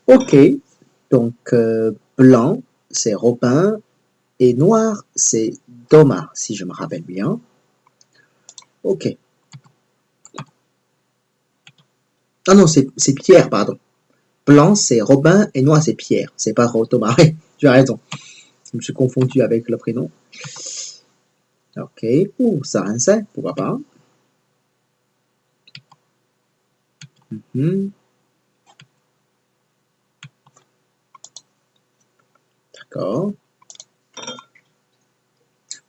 Ok, donc blanc, c'est Robin, et noir, c'est Thomas, si je me rappelle bien. Ok. Ah non, c'est Pierre, pardon. Blanc, c'est Robin, et noir, c'est Pierre. C'est pas Thomas. Tu as raison. Je me suis confondu avec le prénom. Ok. Ouh, ça rinçait, pourquoi pas. Mhm, d'accord.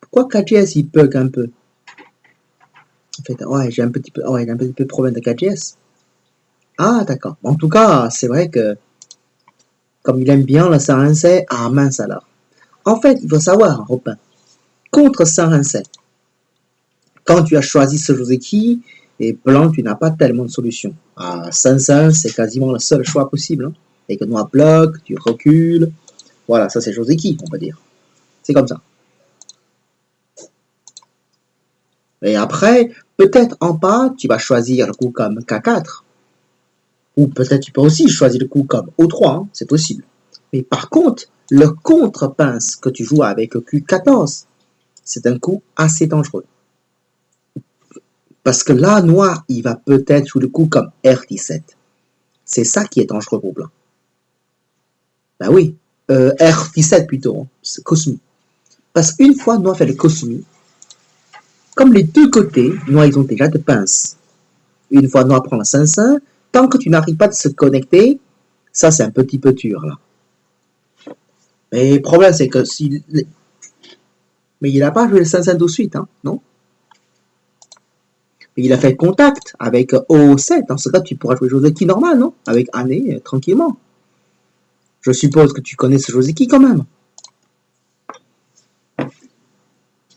Pourquoi KGS, il bug un peu? En fait, ouais, j'ai un petit peu, ouais, j'ai un petit peu de problème de KGS. Ah, d'accord. En tout cas, c'est vrai que, comme il aime bien le Saransei, ah mince alors. En fait, il faut savoir, Robin, contre Saransei, quand tu as choisi ce Joseki, et blanc, tu n'as pas tellement de solutions. Ah, 5-5, c'est quasiment le seul choix possible. Hein. Et que noir bloc, tu recules. Voilà, ça c'est Joseki, on va dire. C'est comme ça. Et après, peut-être en bas, tu vas choisir le coup comme K4. Ou peut-être tu peux aussi choisir le coup comme O3, hein, c'est possible. Mais par contre, le contre-pince que tu joues avec le Q14, c'est un coup assez dangereux. Parce que là, noir, il va peut-être jouer le coup comme R17. C'est ça qui est dangereux pour blanc. Ben oui, R17 plutôt, hein, c'est Kosumi. Parce qu'une fois noir fait le Kosumi, comme les deux côtés, noir ils ont déjà de pinces. Une fois noir prend le 5-5, tant que tu n'arrives pas de se connecter, ça c'est un petit peu dur là. Mais le problème c'est que si... Mais il n'a pas joué le 5-5 tout de suite, hein, non? Mais il a fait contact avec O7. Dans ce cas, tu pourras jouer Joseki normal, non? Avec Anne, tranquillement. Je suppose que tu connais ce Joseki quand même.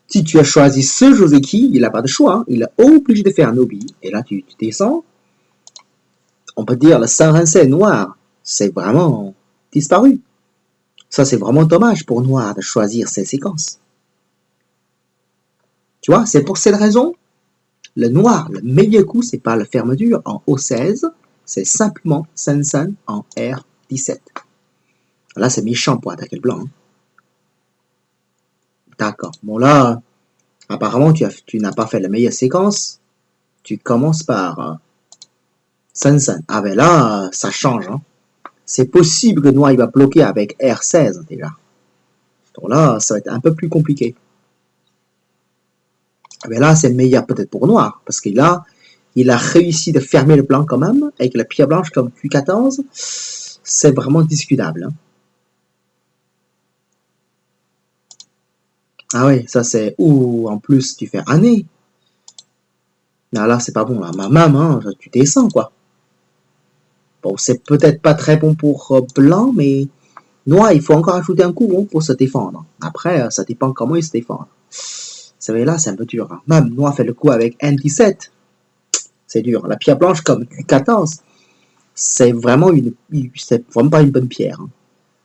Si tu as choisi ce Joseki, il n'a pas de choix. Hein. Il est obligé de faire un Nobi. Et là, tu descends. On peut dire le Saint-Rincet noir. C'est vraiment disparu. Ça, c'est vraiment dommage pour Noir de choisir ces séquences. Tu vois, c'est pour cette raison, le noir, le meilleur coup, c'est pas la fermeture en O16, c'est simplement Sensen en R17. Là, c'est méchant pour attaquer le blanc. Hein. D'accord. Bon, là, apparemment, tu n'as pas fait la meilleure séquence. Tu commences par Sensen. Ah, ben là, ça change. Hein. C'est possible que noir, il va bloquer avec R16 déjà. Donc là, ça va être un peu plus compliqué. Ah, ben là, c'est meilleur peut-être pour noir, parce que là, il a réussi de fermer le blanc quand même, avec la pierre blanche comme Q14. C'est vraiment discutable. Hein. Ah oui, ça c'est... Ouh, en plus, tu fais année. Ah, là, c'est pas bon. Là. Ma maman, tu descends, quoi. Bon, c'est peut-être pas très bon pour blanc, mais noir, il faut encore ajouter un coup hein, pour se défendre. Après, ça dépend comment il se défend. C'est vrai, là, c'est un peu dur. Hein. Même noir fait le coup avec N17. C'est dur. La pierre blanche comme Q14, c'est vraiment pas une bonne pierre. Hein.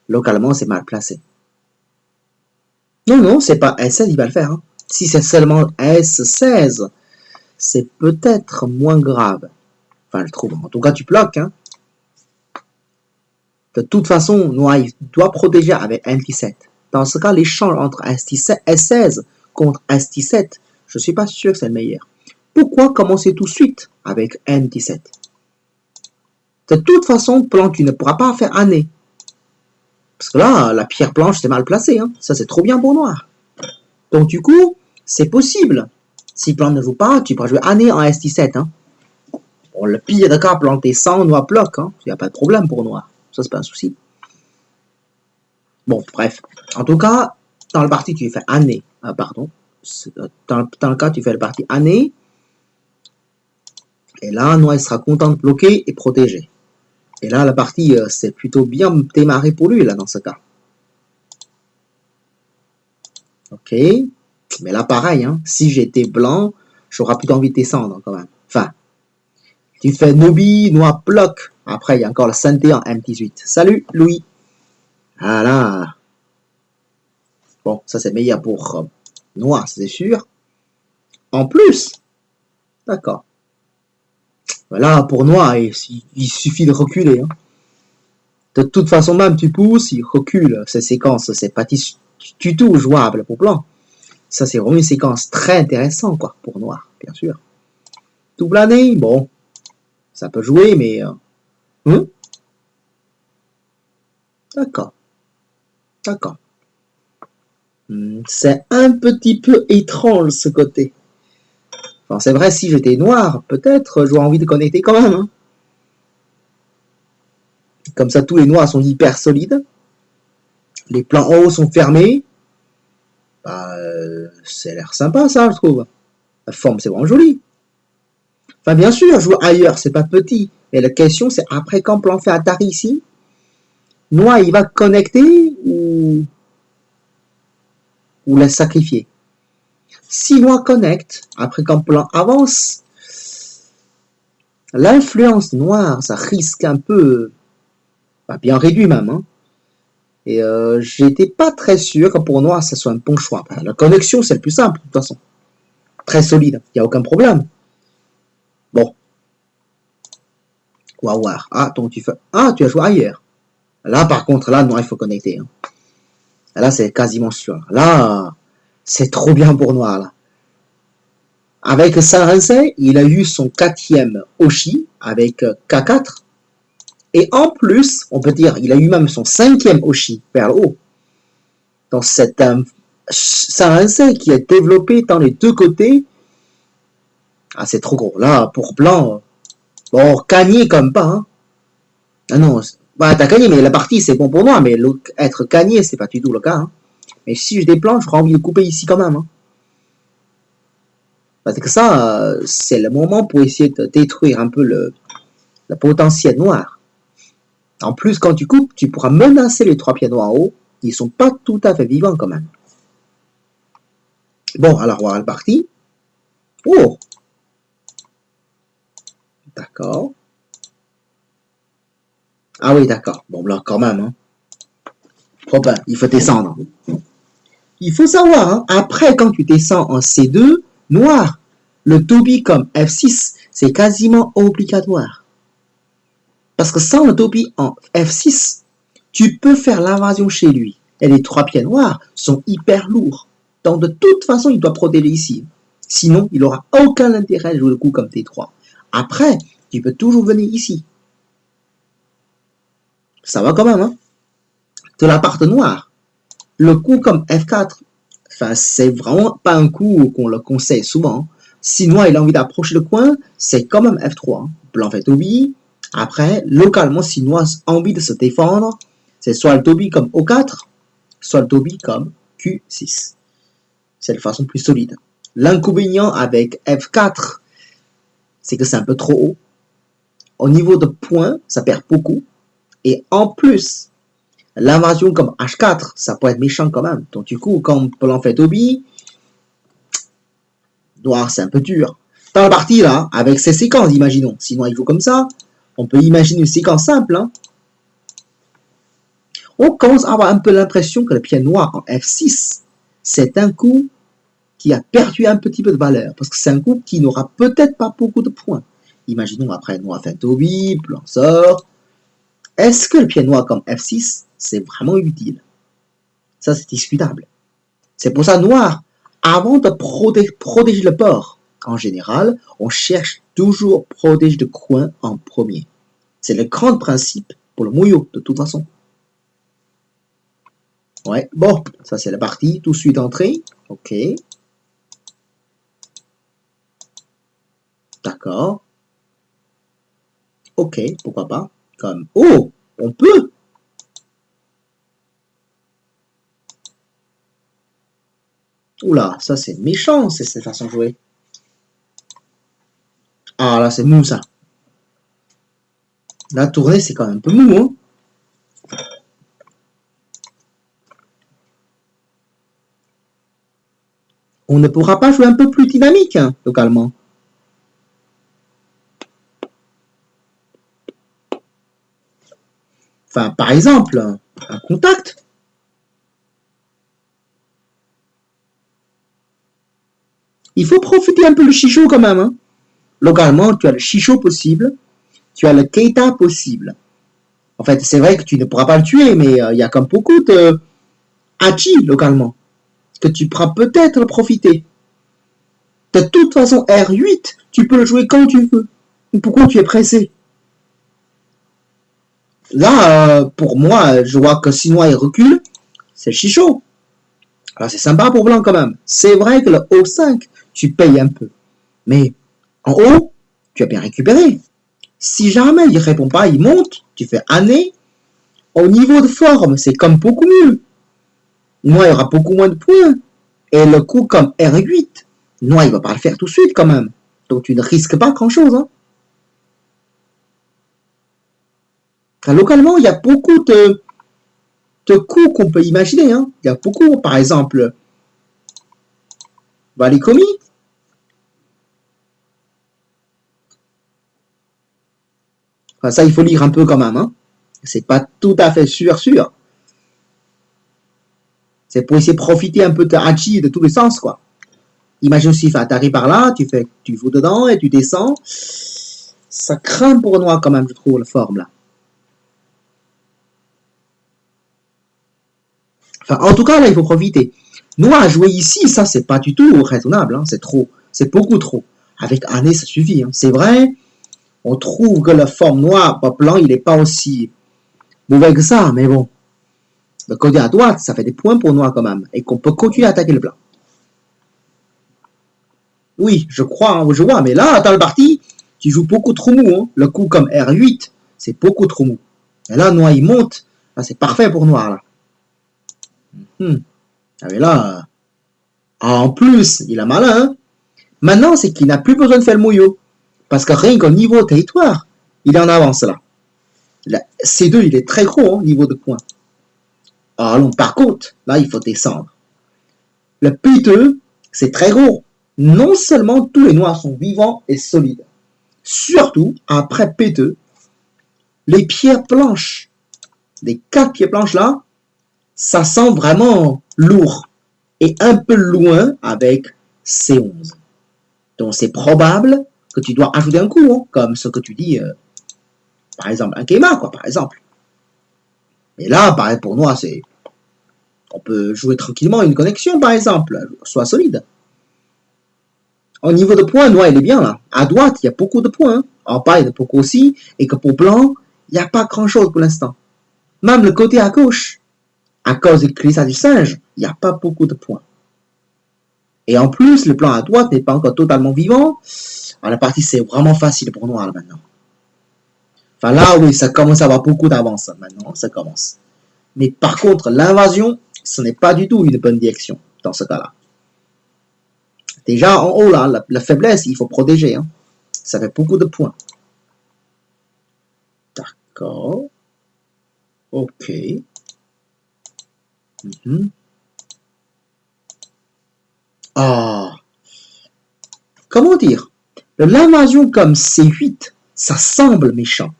Localement, c'est mal placé. Non, non, c'est pas S16, il va le faire. Hein. Si c'est seulement S16, c'est peut-être moins grave. Enfin, je trouve. En tout cas, tu bloques. Hein. De toute façon, Noir doit protéger avec N17. Dans ce cas, l'échange entre S16 contre S17, je ne suis pas sûr que c'est le meilleur. Pourquoi commencer tout de suite avec N17? De toute façon, plan, tu ne pourras pas faire année. Parce que là, la pierre blanche, c'est mal placé. Hein. Ça, c'est trop bien pour noir. Donc, du coup, c'est possible. Si plan ne joue pas, tu pourras jouer année en S17. Hein. Bon, le pire de cas, plan descend, noir bloque. Hein. Il n'y a pas de problème pour noir. Ça, c'est pas un souci. Bon, bref. En tout cas, dans le parti, tu fais année. Pardon. Dans le cas, tu fais le parti année. Et là, noir, il sera content de bloquer et protéger. Et là, la partie, c'est plutôt bien démarré pour lui, là, dans ce cas. Ok. Mais là, pareil, hein. Si j'étais blanc, j'aurais plutôt envie de descendre, quand même. Enfin, tu fais Nobi, noir bloc. Après, il y a encore le synthé en M18. Salut, Louis. Voilà. Bon, ça, c'est meilleur pour noir, c'est sûr. En plus, d'accord. Voilà, pour noir, il suffit de reculer. Hein. De toute façon, même tu pousses, il recule. Ces séquences, c'est pas du tout jouable pour blanc. Ça, c'est vraiment une séquence très intéressante, quoi, pour noir, bien sûr. Double année, bon, ça peut jouer, mais... D'accord, d'accord. C'est un petit peu étrange, ce côté. Enfin, c'est vrai, si j'étais noir, peut-être j'aurais envie de connecter quand même. Hein. Comme ça, tous les noirs sont hyper solides. Les plans en haut sont fermés. Bah, c'est l'air sympa, ça, je trouve. La forme, c'est vraiment joli. Enfin, bien sûr, jouer ailleurs, c'est pas petit. Mais la question, c'est après quand plan fait Atari ici, noir, il va connecter ou laisse sacrifier. Si noir connecte, après quand plan avance, l'influence noire, ça risque un peu, bien réduit même. Hein. Et j'étais pas très sûr que pour noir, ça soit un bon choix. La connexion, c'est le plus simple, de toute façon. Très solide, il n'y a aucun problème. Bon. On va voir. Ah, donc tu as joué ailleurs. Là, par contre, là, noir, il faut connecter. Hein. Là, c'est quasiment sûr. Là, c'est trop bien pour noir, là. Avec Sanrensei, il a eu son 4e Oshi avec K4. Et en plus, on peut dire, il a eu même son 5e Oshi vers le haut. Donc c'est un Sanrensei qui est développé dans les deux côtés. Ah, c'est trop gros. Là, pour blanc, bon, gagner comme pas. Hein. Ah non, bah, t'as gagné, mais la partie, c'est bon pour moi. Mais être gagné, c'est pas du tout le cas. Hein. Mais si je déplanche, j'aurais envie de couper ici quand même. Hein. Parce que ça, c'est le moment pour essayer de détruire un peu le potentiel noir. En plus, quand tu coupes, tu pourras menacer les 3 pieds noirs en haut. Ils sont pas tout à fait vivants quand même. Bon, alors voilà le parti. Oh! D'accord. Ah oui, d'accord. Bon, là, quand même. Hein. Oh ben, il faut descendre. Il faut savoir, hein, après, quand tu descends en C2, noir, le Toby comme F6, c'est quasiment obligatoire. Parce que sans le Toby en F6, tu peux faire l'invasion chez lui. Et les 3 pieds noirs sont hyper lourds. Donc, de toute façon, il doit protéger ici. Sinon, il n'aura aucun intérêt de jouer le coup comme T3. Après, tu peux toujours venir ici. Ça va quand même, hein. De la part noire, le coup comme F4, enfin, c'est vraiment pas un coup qu'on le conseille souvent. Si noir il a envie d'approcher le coin, c'est quand même F3. Hein. Blanc fait Toby. Après, localement, si noir a envie de se défendre, c'est soit le Toby comme O4, soit le Toby comme Q6. C'est la façon plus solide. L'inconvénient avec F4, c'est que c'est un peu trop haut. Au niveau de points, ça perd beaucoup. Et en plus, l'invasion comme H4, ça peut être méchant quand même. Donc du coup, quand blanc fait Toby, noir c'est un peu dur. Dans la partie là, avec ces séquences, imaginons. Sinon il faut comme ça, on peut imaginer une séquence simple. Hein. On commence à avoir un peu l'impression que le pied noir en F6, c'est un coup qui a perdu un petit peu de valeur. Parce que c'est un coup qui n'aura peut-être pas beaucoup de points. Imaginons après noir fait Toby, blanc sort. Est-ce que le pied noir comme F6, c'est vraiment utile? Ça, c'est discutable. C'est pour ça, noir, avant de protéger le port, en général, on cherche toujours protéger le coin en premier. C'est le grand principe pour le Muyo, de toute façon. Ouais, bon, ça c'est la partie, tout de suite entrée. Ok. D'accord. Ok, pourquoi pas. Comme, oh, on peut. Oula, ça c'est méchant, c'est cette façon de jouer. Ah là, c'est mou ça. La tournée, c'est quand même un peu mou, hein. On ne pourra pas jouer un peu plus dynamique, hein, localement. Enfin, par exemple, un contact. Il faut profiter un peu du chichot quand même. Hein. Localement, tu as le chichot possible, tu as le keita possible. En fait, c'est vrai que tu ne pourras pas le tuer, mais il y a comme beaucoup de hachi localement, que tu pourras peut-être profiter. De toute façon, R8, tu peux le jouer quand tu veux. Pourquoi tu es pressé? Là, pour moi, je vois que si Noir il recule, c'est chichaud. Alors c'est sympa pour Blanc quand même. C'est vrai que le O5, tu payes un peu. Mais en haut, tu as bien récupéré. Si jamais il répond pas, il monte, tu fais année. Au niveau de forme, c'est comme beaucoup mieux. Noir, il aura beaucoup moins de points. Et le coup comme R8, Noir, il va pas le faire tout de suite quand même. Donc tu ne risques pas grand-chose. Hein. Enfin, localement, il y a beaucoup de coups qu'on peut imaginer. Hein. Il y a beaucoup, par exemple, Valikomi. Enfin, ça, il faut lire un peu quand même. Hein. C'est pas tout à fait sûr. C'est pour essayer de profiter un peu de Hachi de tous les sens, quoi. Imagine si t'arrives par là, tu fous dedans et tu descends. Ça craint pour Noir quand même, je trouve, la forme là. Enfin, en tout cas, là, il faut profiter. Noir à jouer ici, ça, c'est pas du tout raisonnable. Hein. C'est trop. C'est beaucoup trop. Avec année, ça suffit. Hein. C'est vrai, on trouve que la forme noire, blanc, il n'est pas aussi mauvais que ça, mais bon. Le côté à droite, ça fait des points pour Noir quand même. Et qu'on peut continuer à attaquer le blanc. Oui, je crois, hein, je vois, mais là, dans le parti, tu joues beaucoup trop mou. Hein. Le coup comme R8, c'est beaucoup trop mou. Et là, Noir, il monte. Là, c'est parfait pour Noir, là. Ah, mais là, en plus, il a malin. Hein. Maintenant, c'est qu'il n'a plus besoin de faire le mouillot. Parce que rien qu'au niveau territoire, il est en avance, là. C2, il est très gros, hein, niveau de points. Alors, par contre, là, il faut descendre. Le P2, c'est très gros. Non seulement tous les noirs sont vivants et solides, surtout après P2, les pierres blanches, les 4 pierres blanches là, ça sent vraiment lourd et un peu loin avec C11. Donc c'est probable que tu dois ajouter un coup, hein, comme ce que tu dis, par exemple un Keima, quoi, par exemple. Mais là, pareil pour moi, c'est, on peut jouer tranquillement une connexion, par exemple, soit solide. Au niveau de points, Noir, il est bien là. À droite, il y a beaucoup de points. Hein. En bas, il y a beaucoup aussi. Et que pour Blanc, il n'y a pas grand-chose pour l'instant. Même le côté à gauche, à cause du glissade du singe, il n'y a pas beaucoup de points. Et en plus, le plan à droite n'est pas encore totalement vivant. Alors la partie, c'est vraiment facile pour Noir là, maintenant. Enfin là, oui, ça commence à avoir beaucoup d'avance maintenant. Ça commence. Mais par contre, l'invasion, ce n'est pas du tout une bonne direction dans ce cas-là. Déjà, en haut, là, la faiblesse, il faut protéger. Hein. Ça fait beaucoup de points. D'accord. Ok. Ah. Comment dire? L'invasion comme C8, ça semble méchant.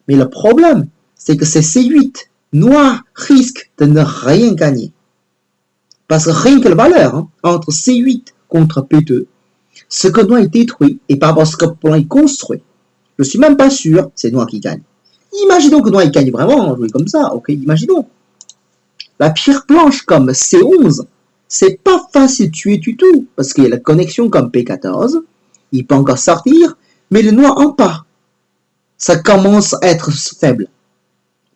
Mais le problème, c'est que c'est C8. Noir risque de ne rien gagner. Parce que rien que la valeur hein, entre C8 contre P2, ce que Noir est détruit et par rapport à ce que Blanc est construit, je suis même pas sûr c'est Noir qui gagne. Imaginons que Noir il gagne vraiment, jouer comme ça, ok, imaginons. La pierre blanche comme C11, c'est pas facile de tuer du tout, parce qu'il y a la connexion comme P14, il peut encore sortir, mais le noir en pas. Ça commence à être faible.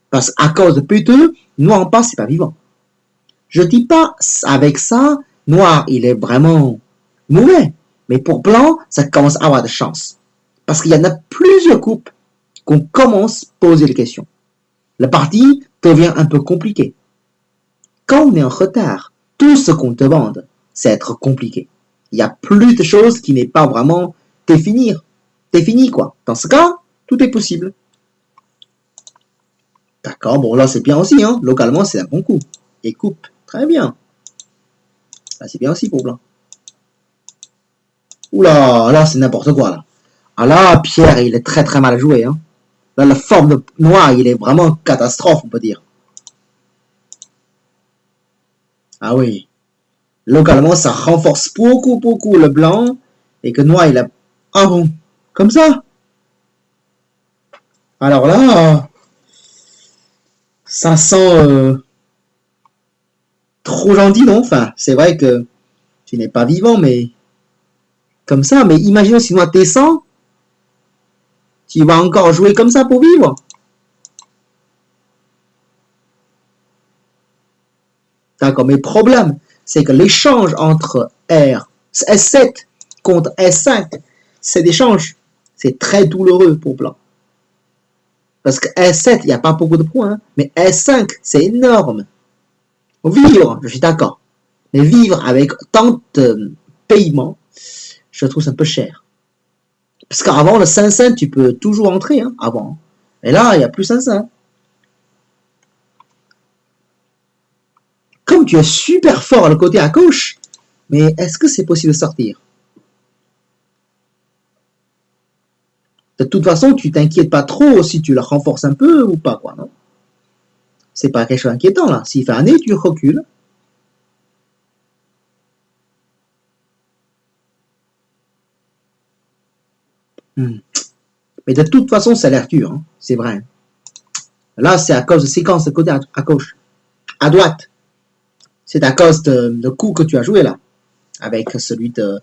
Parce qu'à cause de P2, noir en pas, c'est pas vivant. Je dis pas avec ça, noir, il est vraiment mauvais. Mais pour blanc, ça commence à avoir de chance. Parce qu'il y en a plusieurs coupes qu'on commence à poser les questions. La partie devient un peu compliquée. Quand on est en retard, tout ce qu'on demande, c'est être compliqué. Il y a plus de choses qui n'est pas vraiment défini, quoi. Dans ce cas, tout est possible. D'accord, bon là c'est bien aussi, hein. Localement c'est un bon coup. Et coupe, très bien. Là c'est bien aussi pour blanc. Oula, là c'est n'importe quoi là. Ah là, Pierre, il est très très mal joué, hein. Là la forme de noir, il est vraiment catastrophe, on peut dire. Ah oui. Localement, ça renforce beaucoup le blanc. Et que noir, il a... Ah bon, comme ça. Alors là... Ça sent trop gentil, non? Enfin, c'est vrai que tu n'es pas vivant, mais comme ça. Mais imagine si moi t'es 100, tu vas encore jouer comme ça pour vivre. D'accord, mais le problème, c'est que l'échange entre S7 contre S5, cet échange, c'est très douloureux pour Blanc. Parce que S7, il n'y a pas beaucoup de points, hein, mais S5, c'est énorme. Vivre, je suis d'accord. Mais vivre avec tant de paiements, je trouve ça un peu cher. Parce qu'avant, le 5-5, tu peux toujours entrer, hein, avant. Et là, il n'y a plus 5-5. Comme tu es super fort à le côté à gauche, mais est-ce que c'est possible de sortir? De toute façon, tu t'inquiètes pas trop si tu le renforces un peu ou pas, quoi, non? C'est pas quelque chose d'inquiétant, là. S'il fait un nez, tu recules. Mais de toute façon, ça a l'air dur, hein. C'est vrai. Là, c'est à cause de séquence de côté à gauche. À droite. C'est à cause de coup que tu as joué, là. Avec celui de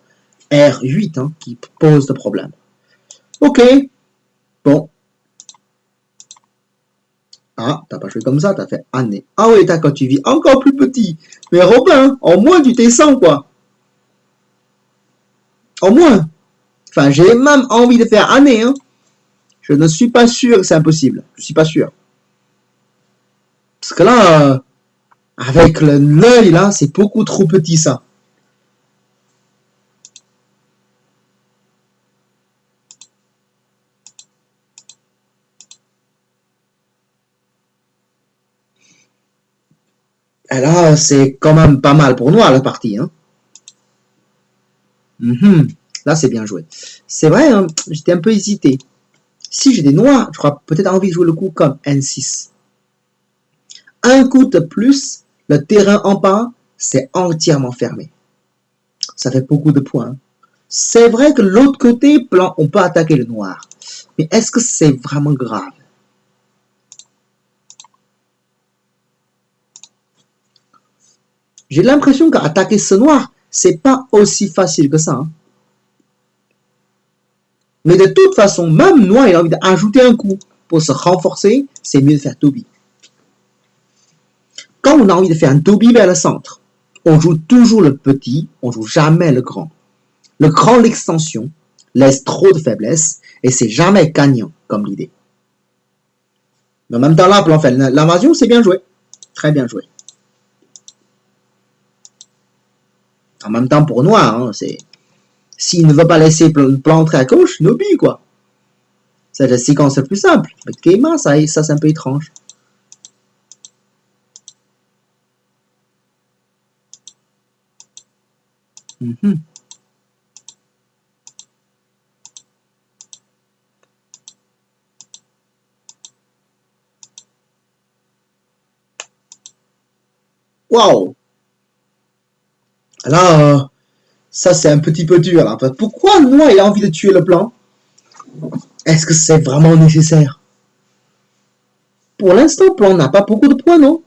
R8, hein, qui pose de problème. Ok. Bon. Ah, t'as pas joué comme ça, t'as fait année. Ah oui, d'accord, tu vis encore plus petit. Mais Robin, au moins tu descends, quoi. Au moins. Enfin, j'ai même envie de faire année, hein. Je ne suis pas sûr que c'est impossible. Je suis pas sûr. Parce que là, avec l'œil, là, c'est beaucoup trop petit, ça. Et là, c'est quand même pas mal pour Noir, la partie, hein. Là, c'est bien joué. C'est vrai, hein, j'étais un peu hésité. Si j'ai des noirs, j'aurais peut-être envie de jouer le coup comme N6. Un coup de plus, le terrain en bas, c'est entièrement fermé. Ça fait beaucoup de points. C'est vrai que l'autre côté, blanc, on peut attaquer le noir. Mais est-ce que c'est vraiment grave? J'ai l'impression qu'attaquer ce noir, c'est pas aussi facile que ça, hein. Mais de toute façon, même noir, il a envie d'ajouter un coup. Pour se renforcer, c'est mieux de faire Toby. Quand on a envie de faire un Toby vers le centre, on joue toujours le petit, on joue jamais le grand. Le grand, l'extension, laisse trop de faiblesse et c'est jamais gagnant comme l'idée. Mais en même temps, là, pour faire l'invasion, c'est bien joué. Très bien joué. En même temps, pour noir, hein, c'est... S'il ne veut pas laisser plan entrer à gauche, Nobi, quoi. C'est la séquence la plus simple. Mais Keima, ça c'est un peu étrange. Waouh! Là, ça c'est un petit peu dur. Là. Pourquoi Noir il a envie de tuer le plan? Est-ce que c'est vraiment nécessaire? Pour l'instant, plan n'a pas beaucoup de points, non?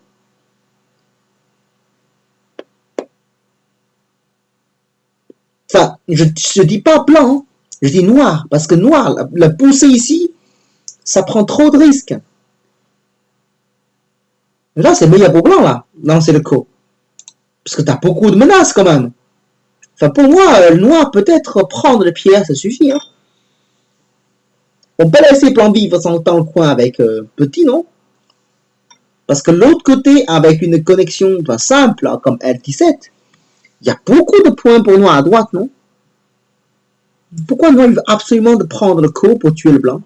Enfin, je ne dis pas blanc, hein. Je dis noir, parce que noir, la poussée ici, ça prend trop de risques. Là, c'est meilleur pour blanc, là. Non, c'est le coup. Parce que tu as beaucoup de menaces, quand même. Enfin, pour moi, le noir, peut-être prendre les pierres, ça suffit. Hein. On peut laisser plan vivre dans le coin avec petit, non? Parce que l'autre côté, avec une connexion simple, comme L17, il y a beaucoup de points pour noir à droite, non? Pourquoi noir il veut absolument de prendre le coup pour tuer le blanc?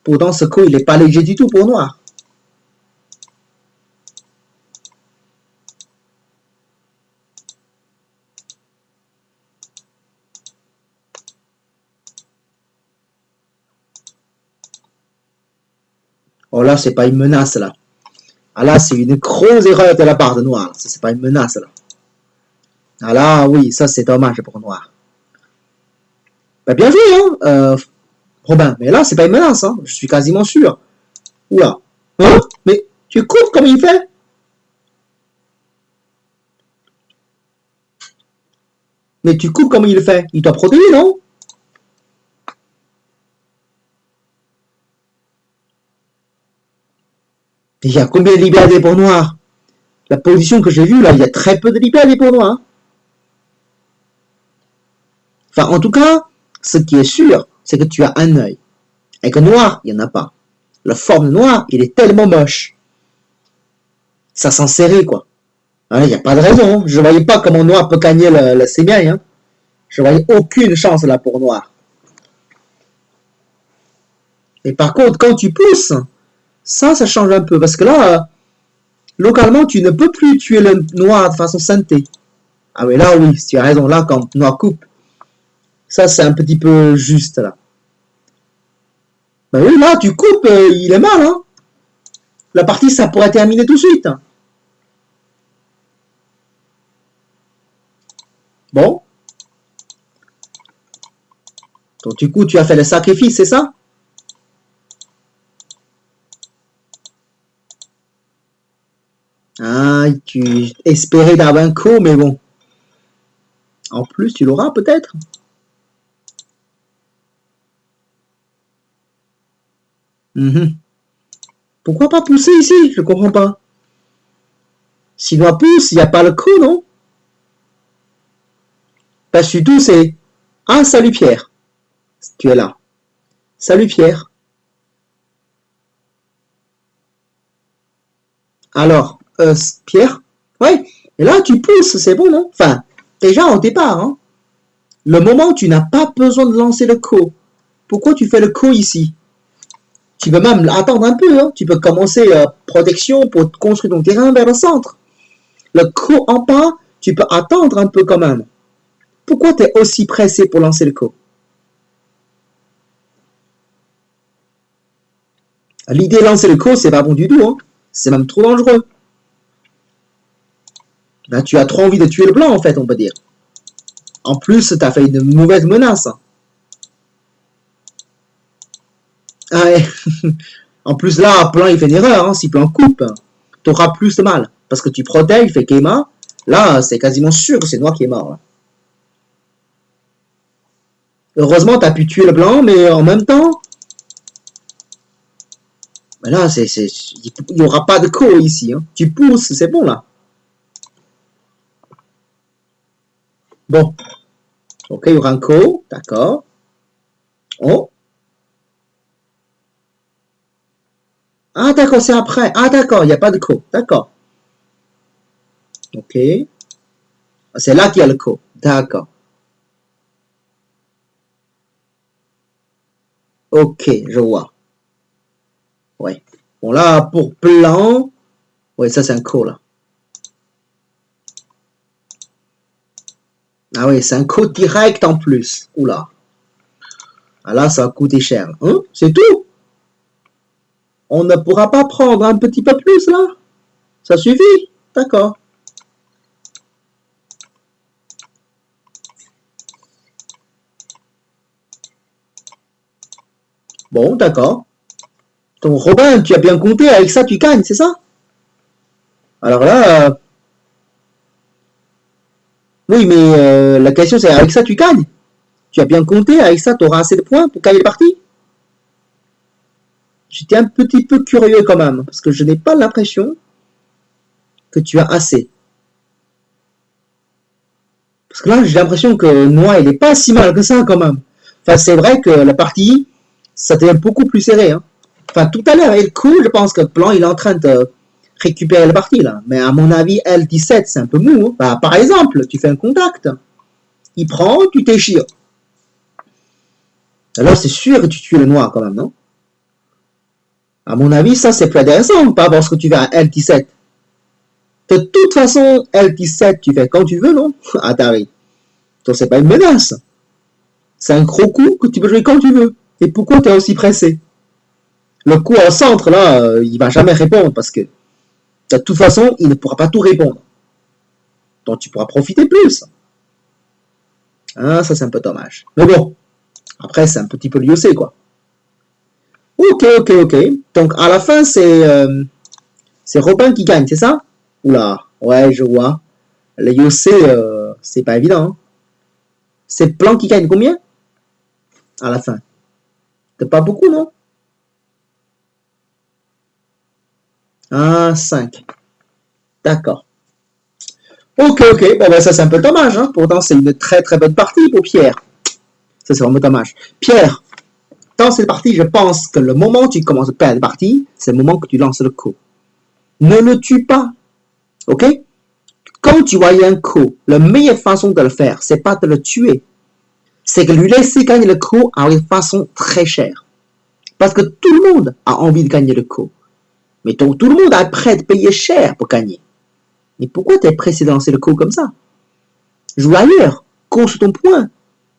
Pourtant, ce coup, il n'est pas léger du tout pour noir. Oh là, c'est pas une menace, là. Ah là, c'est une grosse erreur de la part de noir. Ça, c'est pas une menace, là. Ah là, oui, ça, c'est dommage pour noir. Bah, bien joué, hein, Robin. Mais là, c'est pas une menace, hein. Je suis quasiment sûr. Oula. Hein? Mais Tu coupes comme il fait. Mais tu coupes comme il le fait. Il doit protéger, non? Il y a combien de libertés pour noirs? La position que j'ai vue, là, il y a très peu de libertés pour noirs. Enfin, en tout cas, ce qui est sûr, c'est que tu as un œil. Et que noir, il n'y en a pas. La forme noire, il est tellement moche. Ça s'en serrait, quoi. Il n'y a pas de raison. Je ne voyais pas comment noir peut gagner le sémiaille. Hein. Je ne voyais aucune chance là pour noir. Et par contre, quand tu pousses, ça change un peu. Parce que là, localement, tu ne peux plus tuer le noir de façon synthé. Ah mais là, oui, tu as raison. Là, quand noir coupe, ça, c'est un petit peu juste, là. Ben oui, là, tu coupes, il est mal, hein. La partie, ça pourrait terminer tout de suite. Bon. Donc, du coup, tu as fait le sacrifice, c'est ça? Ah, tu espérais d'avoir un coup, mais bon. En plus, tu l'auras peut-être. Pourquoi pas pousser ici? Je comprends pas. S'il doit pousser, il n'y a pas le coup, non? Parce que tout, c'est... Ah, salut Pierre. Tu es là. Salut Pierre. Alors, Pierre? Ouais. Et là, tu pousses, c'est bon, non? Enfin, déjà au départ, hein. Le moment où tu n'as pas besoin de lancer le coup. Pourquoi tu fais le coup ici? Tu peux même attendre un peu, hein. Tu peux commencer protection pour construire ton terrain vers le centre. Le coup en bas, tu peux attendre un peu quand même. Pourquoi tu es aussi pressé pour lancer le coup? L'idée de lancer le coup, c'est pas bon du tout, hein. C'est même trop dangereux. Là, tu as trop envie de tuer le blanc, en fait, on peut dire. En plus, tu as fait une mauvaise menace. Ah ouais. En plus, là, plan, il fait une erreur. Hein. Si plan coupe, tu auras plus de mal. Parce que tu protèges, il fait Keima. Là, c'est quasiment sûr que c'est noir qui est mort. Là. Heureusement, tu as pu tuer le blanc, mais en même temps... Ben là, il n'y aura pas de co ici. Hein. Tu pousses, c'est bon, là. Bon. Ok, il y aura un co. D'accord. Oh. Ah, d'accord, c'est après. Ah, d'accord, il n'y a pas de co. D'accord. Ok. C'est là qu'il y a le co. D'accord. Ok, je vois. Ouais. Bon, là, pour blanc... Ouais, ça, c'est un co, là. Ah oui, c'est un co direct en plus. Oula. Ah là, ça va coûter cher. Hein? C'est tout? On ne pourra pas prendre un petit peu plus, là? Ça suffit? D'accord. Bon, d'accord. Donc, Robin, tu as bien compté, avec ça, tu gagnes, c'est ça? Alors là... Oui, mais la question, c'est avec ça, tu gagnes? Tu as bien compté, avec ça, tu auras assez de points pour gagner le parti? J'étais un petit peu curieux quand même, parce que je n'ai pas l'impression que tu as assez. Parce que là, j'ai l'impression que Noah, il est pas si mal que ça quand même. Enfin, c'est vrai que la partie, ça devient beaucoup plus serré. Hein. Enfin, tout à l'heure, avec le coup, je pense que Plan, il est en train de récupérer la partie là. Mais à mon avis, L17, c'est un peu mou. Hein. Bah, par exemple, tu fais un contact. Il prend, tu t'échires. Alors, c'est sûr que tu tues le noir quand même, non? À mon avis, ça, c'est plus intéressant par rapport à ce que tu fais à L17. De toute façon, L17, tu fais quand tu veux, non? Atari. Donc, c'est pas une menace. C'est un gros coup que tu peux jouer quand tu veux. Et pourquoi tu es aussi pressé? Le coup au centre, là, il va jamais répondre parce que de toute façon, il ne pourra pas tout répondre. Donc tu pourras profiter plus. Ah, ça c'est un peu dommage. Mais bon, après c'est un petit peu liocé quoi. Ok. Donc à la fin, c'est C'est Robin qui gagne, c'est ça? Oula, ouais, je vois. Le Yossé, c'est pas évident. Hein. C'est Blanc qui gagne combien? À la fin. C'est pas beaucoup, non? Ah, 5. D'accord. Ok, ok. Bon, ben, ça, c'est un peu dommage. Hein. Pourtant, c'est une très, très bonne partie pour Pierre. Ça, c'est vraiment dommage. Pierre, dans cette partie, je pense que le moment où tu commences à perdre la partie, c'est le moment que tu lances le coup. Ne le tue pas. Ok? Quand tu vois un coup, la meilleure façon de le faire, c'est pas de le tuer. C'est de lui laisser gagner le coup à une façon très chère. Parce que tout le monde a envie de gagner le coup. Mais tout le monde est prêt à payer cher pour gagner. Mais pourquoi tu es pressé de lancer le coup comme ça? Joue ailleurs. Cours sur ton point.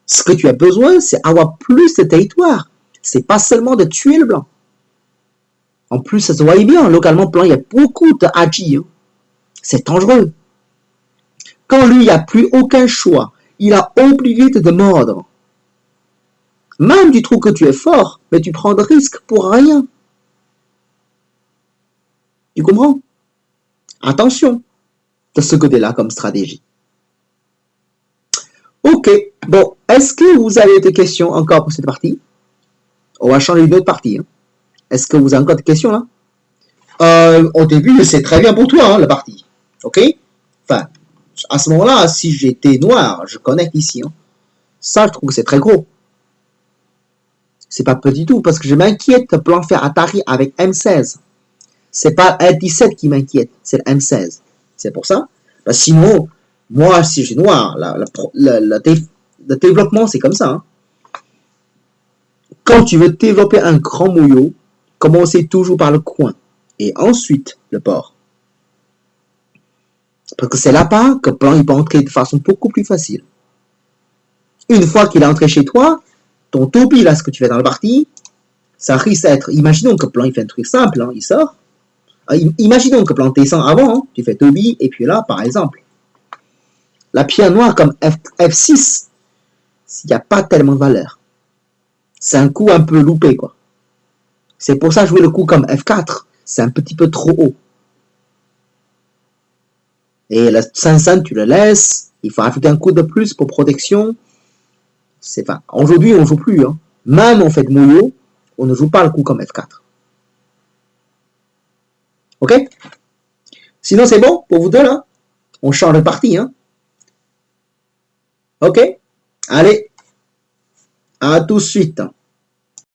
Ce que tu as besoin, c'est avoir plus de territoire. C'est pas seulement de tuer le blanc. En plus, ça se voit bien, localement blanc, il y a beaucoup de Haji. Hein. C'est dangereux. Quand lui, il n'y a plus aucun choix, il a obligé de te mordre. Même tu trouves que tu es fort, mais tu prends des risques pour rien. Tu comprends? Attention de ce côté-là comme stratégie. Ok, bon, est-ce que vous avez des questions encore pour cette partie? On va changer d'une autre partie. Hein. Est-ce que vous avez encore des questions là? Au début, c'est très bien pour toi, hein, la partie. Ok? Enfin, à ce moment-là, si j'étais noir, je connecte ici. Hein. Ça, je trouve que c'est très gros. C'est pas petit tout, parce que je m'inquiète de plan faire Atari avec M16. C'est pas L17 qui m'inquiète, c'est le M16. C'est pour ça. Ben, sinon, moi, si j'ai noir, le développement, c'est comme ça. Hein. Quand tu veux développer un grand moyo, commencez toujours par le coin et ensuite le port. Parce que c'est là-bas que plan il peut entrer de façon beaucoup plus facile. Une fois qu'il est entré chez toi, ton topi, là, ce que tu fais dans la partie, ça risque d'être, imaginons que plan il fait un truc simple, hein, il sort. Imaginons que plan descend avant, hein, tu fais topi, et puis là, par exemple, la pierre noire comme F6, il n'y a pas tellement de valeur. C'est un coup un peu loupé, quoi. C'est pour ça jouer le coup comme F4, c'est un petit peu trop haut. Et le 500, tu le laisses, il faut ajouter un coup de plus pour protection. Enfin, aujourd'hui, on ne joue plus. Hein. Même en fait moyo, on ne joue pas le coup comme F4. Ok? Sinon, c'est bon pour vous deux, là? On change de partie, hein? Ok? Allez, à tout de suite.